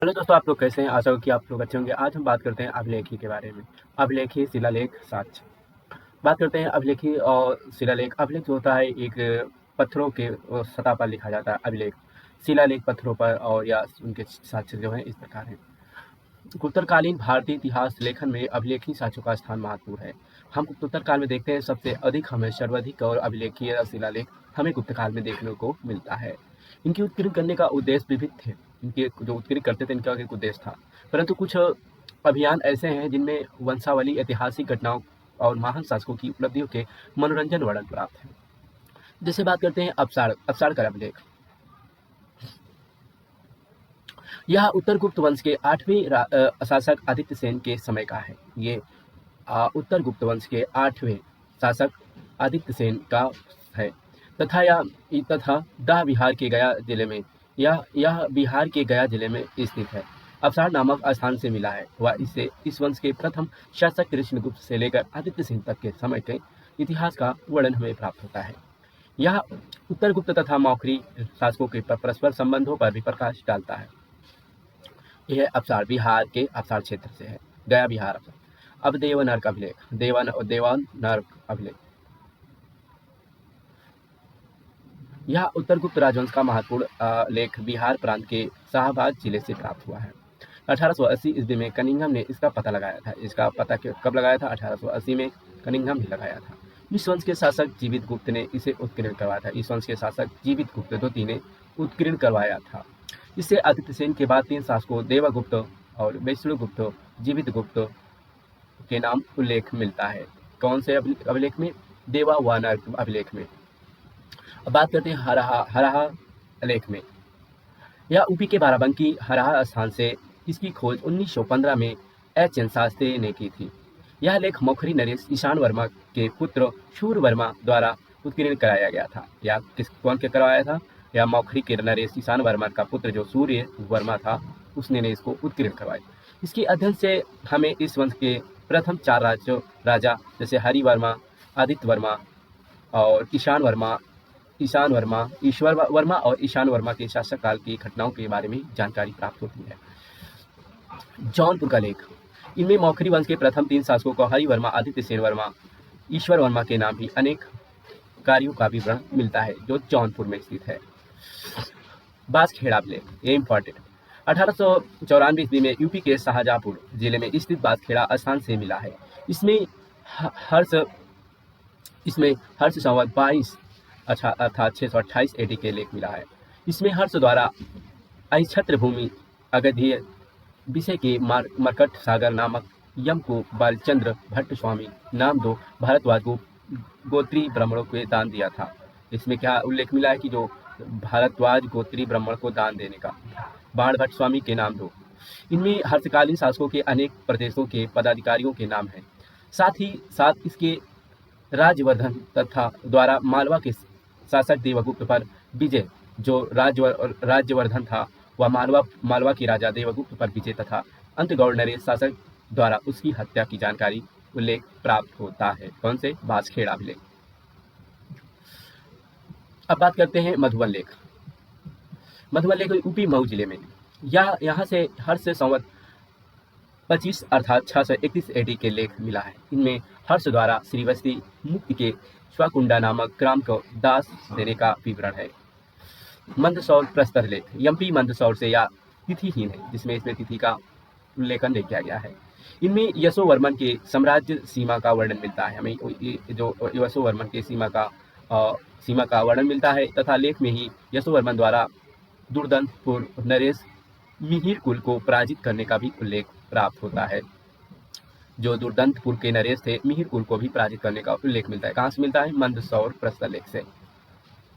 Hello दोस्तों, आप लोग कैसे हैं? आशा हूँ कि आप लोग अच्छे होंगे। आज हम बात करते हैं अभिलेखी के बारे में। अभिलेखी, शिलालेख, साक्ष्य। बात करते हैं अभिलेखी और शिलालेख। अभिलेख जो होता है एक पत्थरों के सतह पर लिखा जाता है अभिलेख। शिलालेख पत्थरों पर और या उनके साक्ष्य जो हैं इस प्रकार हैं। उत्तरकालीन भारतीय इतिहास लेखन में अभिलेखी साक्ष्यों का स्थान महत्वपूर्ण है। हम गुप्तोत्तर काल में देखते हैं सबसे अधिक हमें सर्वाधिक और अभिलेखीय या शिलालेख हमें गुप्त काल में देखने को मिलता है। इनकी उत्कीर्ण करने का उद्देश्य विविध थे। इनके जो उत्कीर्ण करते थे इनका एक उद्देश्य था, परंतु कुछ अभियान ऐसे हैं जिनमें वंशावली, ऐतिहासिक घटनाओं और महान शासकों की उपलब्धियों के मनोरंजन वर्णन प्राप्त है। जैसे बात करते हैं अवसाड़ का अभिलेख। यह उत्तर गुप्त वंश के 8वें शासक आदित्य सेन के समय का है। ये उत्तर गुप्त वंश के 8वें शासक आदित्य सेन का है तथा दाह बिहार के गया जिले में यह बिहार के गया जिले में स्थित है। अवसार नामक स्थान से मिला है। वह इससे इस वंश के प्रथम शासक कृष्णगुप्त से लेकर आदित्य सिंह तक के समय के इतिहास का वर्णन हमें प्राप्त होता है। यह उत्तर गुप्त तथा मौखरी शासकों के परस्पर संबंधों पर भी प्रकाश डालता है। यह अवसार बिहार के अवसार क्षेत्र से है। गया बिहार अवसार। अब देवनर्क अभिलेख। देवानर्क अभिलेख। यह उत्तर गुप्त राजवंश का महत्वपूर्ण लेख बिहार प्रांत के शाहबाद जिले से प्राप्त हुआ है। 1880 ईस्वी में कनिंघम ने इसका पता लगाया था। इसका पता कब लगाया था? 1880 में कनिंघम ने लगाया था। इस वंश के शासक जीवित गुप्त ने इसे उत्कीर्ण करवाया था। इस वंश के शासक जीवित गुप्त द्वितीय ने उत्कीर्ण करवाया था। इससे आदित्य सेन के बाद 3 शासकों देवगुप्त और वैष्णुगुप्त, जीवित गुप्त के नाम उल्लेख मिलता है। कौन से अभिलेख में? देवानर्क अभिलेख में। अब बात करते हैं हरहा लेख में। यह यूपी के बाराबंकी हरहा स्थान से इसकी खोज 1915 में एच.एन. शास्त्री ने की थी। यह लेख मौखरी नरेश ईशान वर्मा के पुत्र शूर वर्मा द्वारा उत्कीर्ण कराया गया था। यह कौन के करवाया था? यह मौखरी के नरेश ईशान वर्मा का पुत्र जो सूर्य वर्मा था उसने ने इसको उत्कीर्ण करवाया। इसके अध्ययन से हमें इस वंश के प्रथम 4 राजा जैसे हरि वर्मा, आदित्य वर्मा और ईशान वर्मा, ईश्वर वर्मा और ईशान वर्मा के शासककाल की घटनाओं के बारे में जानकारी प्राप्त होती है। जौनपुर का लेख। इनमें मौखरी वंश के प्रथम 3 शासकों को हरि वर्मा, आदित्य सेन वर्मा, ईश्वर वर्मा के नाम भी अनेक कार्यों का विवरण मिलता है जो जौनपुर में स्थित है। बांसखेड़ा अभिलेख, ये इंपॉर्टेंट। 1894 ईस्वी में यूपी के शाहजहांपुर जिले में स्थित बांसखेड़ा स्थान से मिला है। इसमें हर्ष संवत 22 अर्थात 628 एडी के लेख मिला है। इसमें हर्ष द्वारा अहिछत्र भूमि अगधीय विषय के मरकट सागर नामक यम को बालचंद्र भट्ट स्वामी नाम 2 भारद्वाज गोत्री ब्राह्मणों को दान दिया था। इसमें क्या उल्लेख मिला है कि जो भारद्वाज गोत्री ब्राह्मण को दान देने का बाण भट्ट स्वामी के नाम 2। इनमें हर्षकालीन शासकों के अनेक प्रदेशों के पदाधिकारियों के नाम हैं। साथ ही साथ इसके राज्यवर्धन तथा द्वारा मालवा के शासक देवगुप्त पर विजय जो राज्यवर्धन था वह मालवा के राजा देवगुप्त पर विजय तथा अंतगौड़ नरेश शासक द्वारा उसकी हत्या की जानकारी उल्लेख प्राप्त होता है। कौन से? बांसखेड़ा अभिलेख। अब बात करते हैं मधुबन लेख। मधुबन लेख यूपी मऊ जिले में। यहाँ से हर्ष संवत 25 अर्थात 631 एडी के लेख मिला है। इनमें हर्ष द्वारा श्रीवस्ती मुक्ति के स्वाकुंडा नामक ग्राम को दास देने का विवरण है। मंदसौर प्रस्तर लेख यम्पी मंदसौर से या तिथिहीन है, जिसमें इसमें तिथि का उल्लेखन नहीं किया गया है। इनमें यशोवर्मन के साम्राज्य सीमा का वर्णन मिलता है। हमें जो यशोवर्मन के सीमा का वर्णन मिलता है तथा लेख में ही यशोवर्मन द्वारा दुर्दांतपुर नरेश मिहिर कुल को पराजित करने का भी उल्लेख प्राप्त होता है। जो दुर्दांतपुर के नरेश थे मिहिर कुल को भी पराजित करने का उल्लेख मिलता है। कहाँ से मिलता है? मंदसौर प्रस्तर लेख से।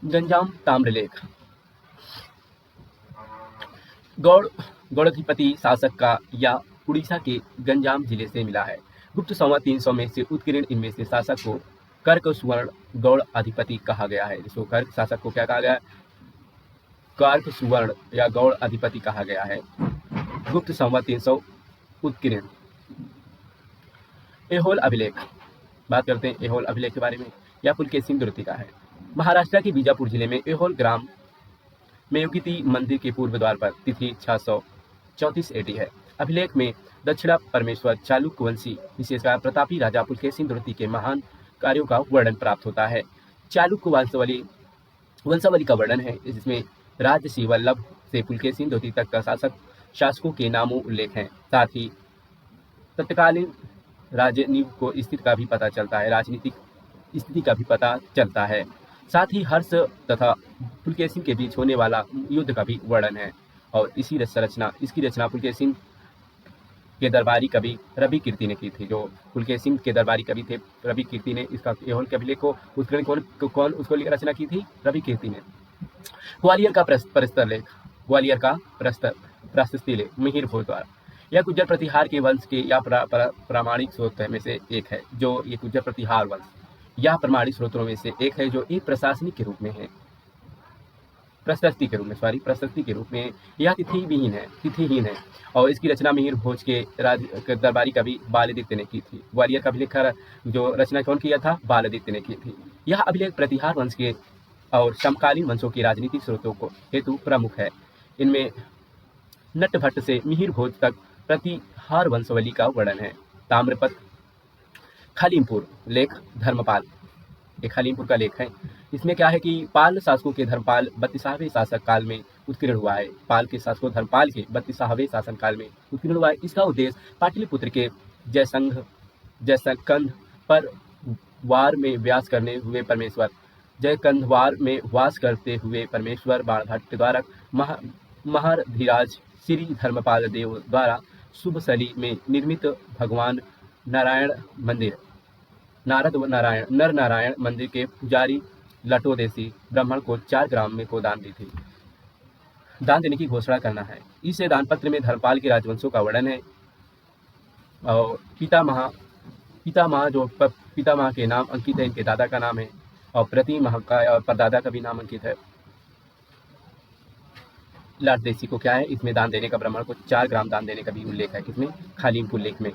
गंजाम ताम्रलेख गौड़ाधिपति शासक का या उड़ीसा के गंजाम जिले से मिला है। गुप्त संवत 300 में से उत्कीर्ण इनमें से शासक को कर्क सुवर्ण गौड़ अधिपति कहा गया है। जिसको कर्क शासक को क्या कहा गया है? कर्क सुवर्ण या गौड़ अधिपति कहा गया है। गुप्त संवत 300 उत्कीर्ण। एहोल अभिलेख। बात करते हैं एहोल अभिलेख के बारे में। यह पुलकेशिन द्वितीय का है। महाराष्ट्र के बीजापुर जिले में एहोल ग्राम में युगिति मंदिर के पूर्व द्वार पर तिथि 34 एडी है। अभिलेख में दक्षिणा परमेश्वर चालुक्यवंशी विशेषकर प्रतापी राजा पुलकेशिन द्वितीय के महान कार्यों का वर्णन प्राप्त होता है। चालुक्य वंशावली का वर्णन है, जिसमें राजसी वल्लभ से पुलकेशिन द्वितीय तक का शासकों के नामों उल्लेख हैं। साथ ही तत्कालीन राजनीति को स्थिति का भी पता चलता है, राजनीतिक स्थिति का भी पता चलता है। साथ ही हर्ष तथा पुलकेशिन के बीच होने वाला युद्ध का भी वर्णन है। और इसकी रचना पुलकेशिन के दरबारी कवि रवि कीर्ति ने की थी। जो पुलकेशिन के दरबारी कवि थे रवि कीर्ति ने इसका एहोल के अभिलेख को उत्कीर्ण कौन उसको रचना की थी? रवि कीर्ति ने। ग्वालियर का प्रस्तर लेख, ग्वालियर का प्रशस्ति लेख मिहिर भोज द्वारा। यह गुर्जर प्रतिहार के वंश के या प्रामाणिक स्रोत में से एक है। जो ये गुर्जर प्रतिहार वंश या प्रमाणिक स्रोतों में से एक है, जो एक प्रशासनिक के रूप में है, प्रशस्ति के रूप में यह तिथिहीन है। और इसकी रचना मिहिर भोज के दरबारी कवि बालादित्य ने की थी। ग्वालियर का अभिलेख जो रचना कौन किया था? बालादित्य ने की थी। यह अभिलेख प्रतिहार वंश के और समकालीन वंशों की राजनीतिक स्रोतों को हेतु प्रमुख है। इनमें नटभट्ट से मिहिर भोज तक प्रतिहार वंशावली का वर्णन है। ताम्रपत्र खलीमपुर लेख धर्मपाल, एक खलीमपुर का लेख है। इसमें क्या है कि पाल शासकों के धर्मपाल 32वें शासक काल में उत्कीर्ण हुआ है। पाल के शासकों धर्मपाल के 32वें शासन काल में उत्कीर्ण हुआ है। इसका उद्देश्य पाटलिपुत्र के जयस्कंध पर वार में वास करते हुए परमेश्वर बाणभट्ट द्वारा महाधिराज श्री धर्मपाल देव द्वारा शुभसली में निर्मित भगवान नर नारायण मंदिर के पुजारी लटोदेसी ब्राह्मण को 4 ग्राम में को दान दी थी। दान देने की घोषणा करना है। इस दान पत्र में धर्मपाल के राजवंशों का वर्णन है। और पितामह के नाम अंकित है, इनके दादा का नाम है। और प्रतिमह का परदादा का भी नाम अंकित है। लटदेसी को क्या है? इसमें दान देने का, ब्राह्मण को 4 ग्राम दान देने का भी उल्लेख है। किसमें? खलीमपुर लेख में।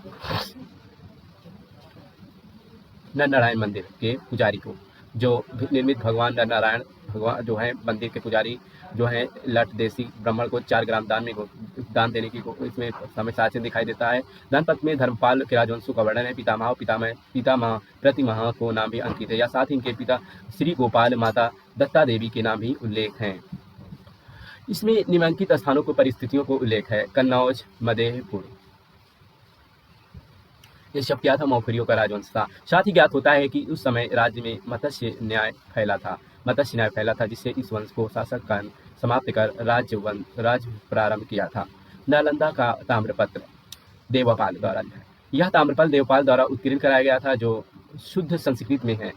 नर नारायण मंदिर के पुजारी को, जो निर्मित भगवान नर नारायण भगवान जो है मंदिर के पुजारी जो है लटदेसी ब्राह्मण को 4 ग्राम दान देने की इसमें हमें साक्ष्य दिखाई देता है। दान पत्र में धर्मपाल के राजवंशों का वर्णन है। पितामह प्रतिमह को नाम भी अंकित है। या साथ ही इनके पिता श्री गोपाल, माता दत्ता देवी के नाम भी उल्लेख हैं। इसमें निम्नलिखित स्थानों को परिस्थितियों को उल्लेख है। कन्नौज, मदेहपुर। ये सब क्या था? मौखरियों का राजवंश था। साथ ही ज्ञात होता है कि उस समय राज्य में मत्स्य न्याय फैला था, जिससे इस वंश को शासक का समाप्त कर राज्य प्रारंभ किया था। नालंदा का ताम्रपत्र देवपाल द्वारा, यह ताम्रपत्र देवपाल द्वारा उत्कीर्ण कराया गया था, जो शुद्ध संस्कृत में है।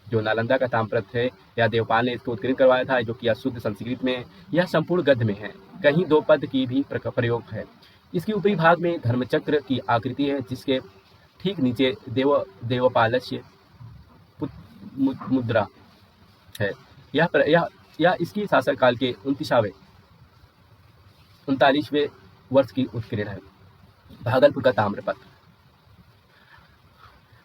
जो नालंदा का ताम्रपत्र है या देवपाल ने इसको उत्कीर्ण करवाया था, जो कि यह शुद्ध संस्कृत में है। यह संपूर्ण गद्य में है। कहीं 2 पद की भी प्रयोग है। इसके ऊपरी भाग में धर्मचक्र की आकृति है, जिसके ठीक नीचे देवपालस्य मुद्रा है। यह इसकी शासन काल के 39वें वर्ष की उत्कीर्ण है। भागलपुर का ताम्रपत्र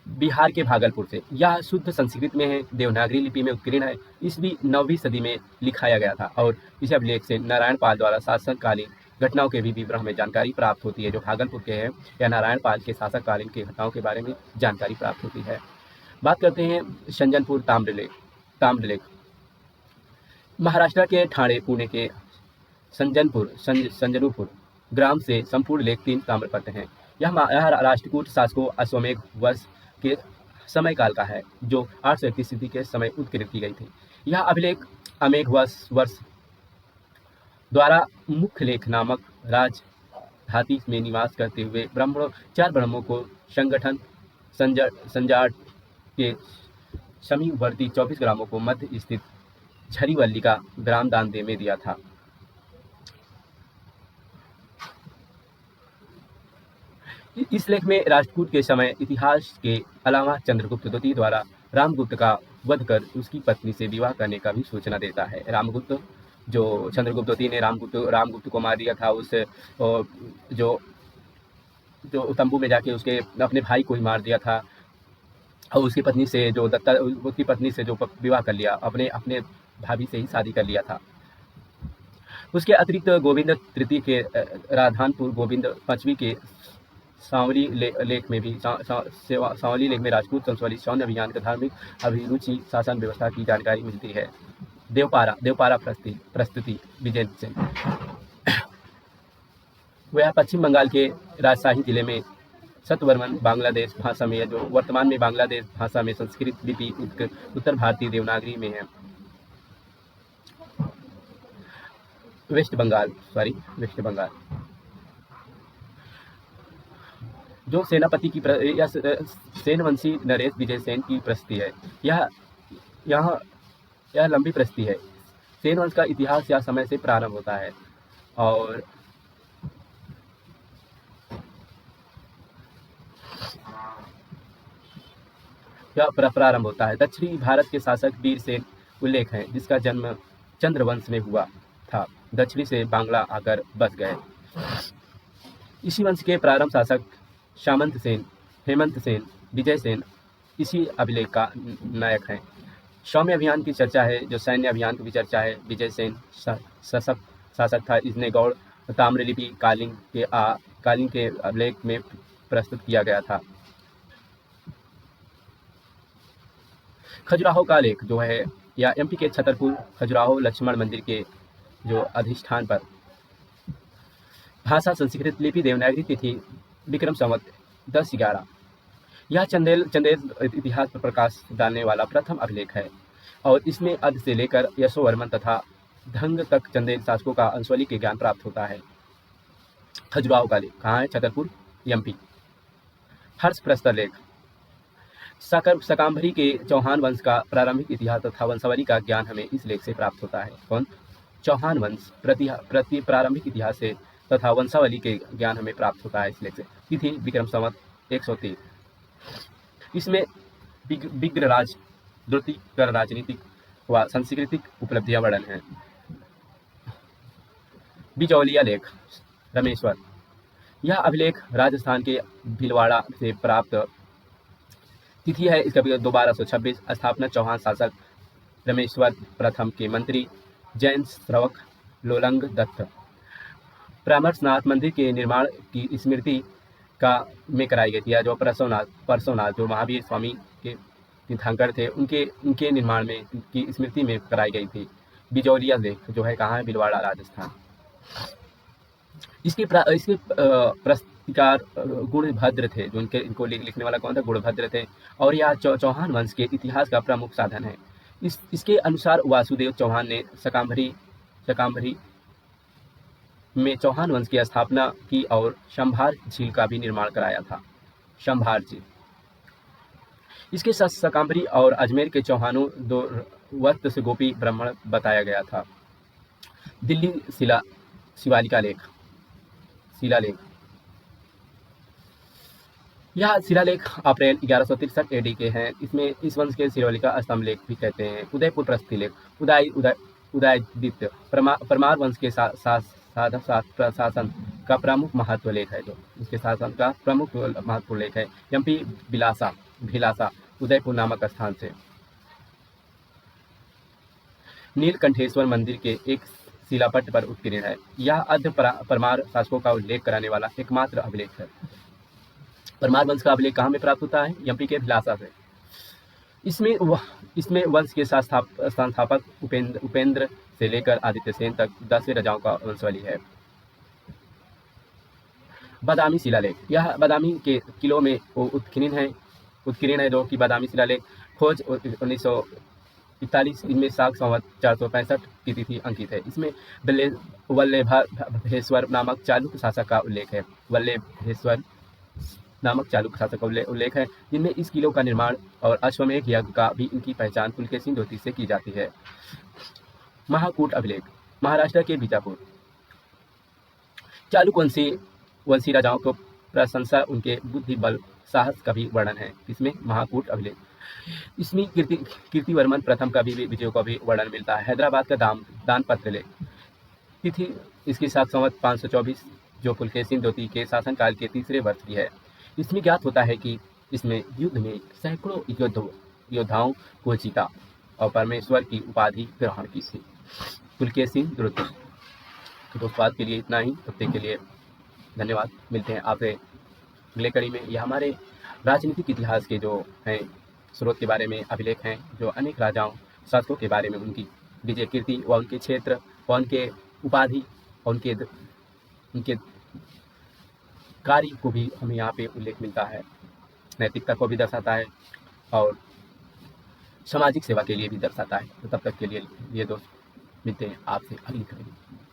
बिहार के भागलपुर से, यह शुद्ध संस्कृत में है, देवनागरी लिपि में उत्कीर्ण है। इस भी 9वीं सदी में लिखाया गया था। और इस अभिलेख से नारायण पाल द्वारा शासनकालीन घटनाओं के भी विवरण में जानकारी प्राप्त होती है। जो भागलपुर के हैं या नारायण पाल के शासककालीन की घटनाओं के बारे में जानकारी प्राप्त होती है। बात करते हैं संजनपुर ताम्रलेख। महाराष्ट्र के ठाणे, पुणे के संजनपुर ग्राम से संपूर्ण लेख 3 ताम्रपत्र हैं। यह राष्ट्रकूट शासकों अश्वमेघ वर्ष के समय काल का है, जो 831 ईस्वी के समय उत्कीर्ण की गई थी। यह अभिलेख अमेघ वर्ष द्वारा मुख्य लेख नामक राजधानी में निवास करते हुए 4 ब्राह्मणों को संगठन संजाट के समीपवर्ती 24 ग्रामों को मध्य स्थित झरीवल्ली का ग्राम दान में दिया था। इस लेख में राष्ट्रकूट के समय इतिहास के अलावा चंद्रगुप्त द्वितीय द्वारा रामगुप्त का वध कर उसकी पत्नी से विवाह करने का भी सूचना देता है। रामगुप्त, जो चंद्रगुप्त द्वितीय ने रामगुप्त को मार दिया था, उस जो तंबू में जाके उसके अपने भाई को ही मार दिया था। और उसकी पत्नी से जो विवाह कर लिया, अपने भाभी से ही शादी कर लिया था। उसके अतिरिक्त गोविंद तृतीय के राधानपुर, गोविंद पांचवी के सांवली लेख में भी सांवली लेख में राजपूत वंशावली सौंद अभियान का धार्मिक अभिरुचि शासन व्यवस्था की जानकारी मिलती है। देवपारा प्रस्तुति विजेंद्र सिंह। वह पश्चिम बंगाल के राजशाही जिले में सतवर्मन बांग्लादेश भाषा में, जो वर्तमान में बांग्लादेश भाषा में संस्कृत लिपि उत्तर भारतीय देवनागरी में है। वेस्ट बंगाल जो सेनापति की सेनवंशी नरेश विजय सेन की प्रस्ती है। यह लंबी प्रस्ती है। सेन वंश का इतिहास यह समय से प्रारंभ होता है और दक्षिणी भारत के शासक वीर सेन उल्लेख है, जिसका जन्म चंद्रवंश में हुआ था। दक्षिणी से बांग्ला आकर बस गए। इसी वंश के प्रारंभ शासक सामंत सेन, हेमंत सेन, विजय सेन इसी अभिलेख का नायक हैं। सौम्य अभियान की चर्चा है, जो सैन्य अभियान की भी चर्चा है। विजय सेन शासक था। इसने गौड़ ताम्रलिपि कालिंग के अभिलेख में प्रस्तुत किया गया था। खजुराहो का लेख जो है, या एमपी के छतरपुर खजुराहो लक्ष्मण मंदिर के जो अधिष्ठान पर भाषा संस्कृत लिपि देवनागरी तिथि विक्रम संवत 1011। यह चंदेल इतिहास पर प्रकाश डालने वाला प्रथम अभिलेख है और इसमें अध से लेकर यशोवर्मन तथा धंग तक चंदेल शासकों का अंशवली के ज्ञान प्राप्त होता है। खजुराहो का लेख कहाँ है? छतरपुर, एमपी। हर्ष प्रस्तर लेख सकाम्भरी के चौहान वंश का प्रारंभिक इतिहास तथा वंशावली का ज्ञान हमें इस लेख से प्राप्त होता है। कौन? चौहान वंश प्रति प्रारंभिक इतिहास से तथा वंशावली के ज्ञान हमें प्राप्त होता है इस लेख से। तिथि विक्रम संवत 103। इसमें विग्रराज द्रुति कर राजनीतिक व सांस्कृतिक उपलब्धियां वर्णन हैं। बिजौलिया लेख रमेश्वर। यह अभिलेख राजस्थान के भीलवाड़ा से प्राप्त। तिथि है इसका 1226। स्थापना चौहान शासक रमेश्वर प्रथम के मंत्री जैन श्रवक लोलंग दत्त। परामर्शनाथ मंदिर के निर्माण की स्मृति में कराई गई थी, जो परसोनाथ जो महावीर स्वामी के तीर्थंकर थे, उनके निर्माण में की स्मृति में कराई गई थी। बिजौलिया लेख जो है कहाँ है? भीलवाड़ा, राजस्थान। इसके प्रस्तुतिकार गुणभद्र थे, जो इनको लिखने वाला कौन था? गुणभद्र थे। और यह चौहान वंश के इतिहास का प्रमुख साधन है। इसके अनुसार वासुदेव चौहान ने सकाम्भरी में चौहान वंश की स्थापना की और शंभार झील का भी निर्माण कराया था। शंभार झील। इसके साथ सकाम्भरी और अजमेर के चौहानों दो वक्त से गोपी ब्राह्मण बताया गया था। दिल्ली शिवालिका लेख शिलालेख। यह शिलालेख अप्रैल 1163 एडी के हैं। इसमें इस वंश के शिलालिका स्तंभ लेख भी कहते हैं। उदयपुर प्रस्ती लेख उदयदित्य परमार वंश के शासन का प्रमुख महत्व लेख है, जो इसके शासन का प्रमुख महत्वपूर्ण लेख है। एमपी भिलासा उदयपुर नामक स्थान से। नीलकंठेश्वर मंदिर के एक शिलापट्ट पर उत्कीर्ण है। यह अर्ध परमार शासकों का उल्लेख कराने वाला एकमात्र अभिलेख है। परमार वंश का अभिलेख कहाँ में प्राप्त होता है? एमपी के भिलासा से। इसमें वंश के संस्थापक उपेंद्र से लेकर आदित्य सेन तक 10वें राजाओं का वंशावली है। बादामी शिलालेख। यह बादामी के किलों में उत्कीर्ण है, जो कि बादामी शिलालेख खोज 1941। इनमें साग संवत 465 की तिथि अंकित है। इसमें वल्लभेश्वर नामक चालुक्य शासक का उल्लेख है। उल्लेख है, जिनमें इस किलों का निर्माण और अश्वमेध यज्ञ का भी इनकी पहचान पुलकेशिन द्वितीय से की जाती है। महाकूट अभिलेख महाराष्ट्र के बीजापुर। चालुक्य वंशी राजाओं को प्रशंसा, उनके बुद्धि बल साहस का भी वर्णन है। इसमें महाकूट अभिलेख। इसमें कीर्तिवर्मन प्रथम का भी विजयों का भी वर्णन मिलता है। हैदराबाद का दानपत्र लेख। तिथि इसकी 7 संवत 524, जो पुलकेशिन द्वितीय के शासनकाल के तीसरे वर्ष की है। इसमें ज्ञात होता है कि इसमें युद्ध में सैकड़ों योद्धाओं को जीता और परमेश्वर की उपाधि ग्रहण की थी। पुलकेशिन द्वितीय। दोस्तों आज के लिए इतना ही, तब तक के लिए धन्यवाद। मिलते हैं आपसे अगले कड़ी में। यह हमारे राजनीतिक इतिहास के जो हैं स्रोत के बारे में अभिलेख हैं, जो अनेक राजाओं शासकों के बारे में उनकी विजय कीर्ति व उनके क्षेत्र व उनके उपाधि और उनके कार्य को भी हमें यहाँ पे उल्लेख मिलता है, नैतिकता को भी दर्शाता है और सामाजिक सेवा के लिए भी दर्शाता है। तो तब तक के लिए ये दोस्त मिलते हैं आपसे अगली कड़ी में।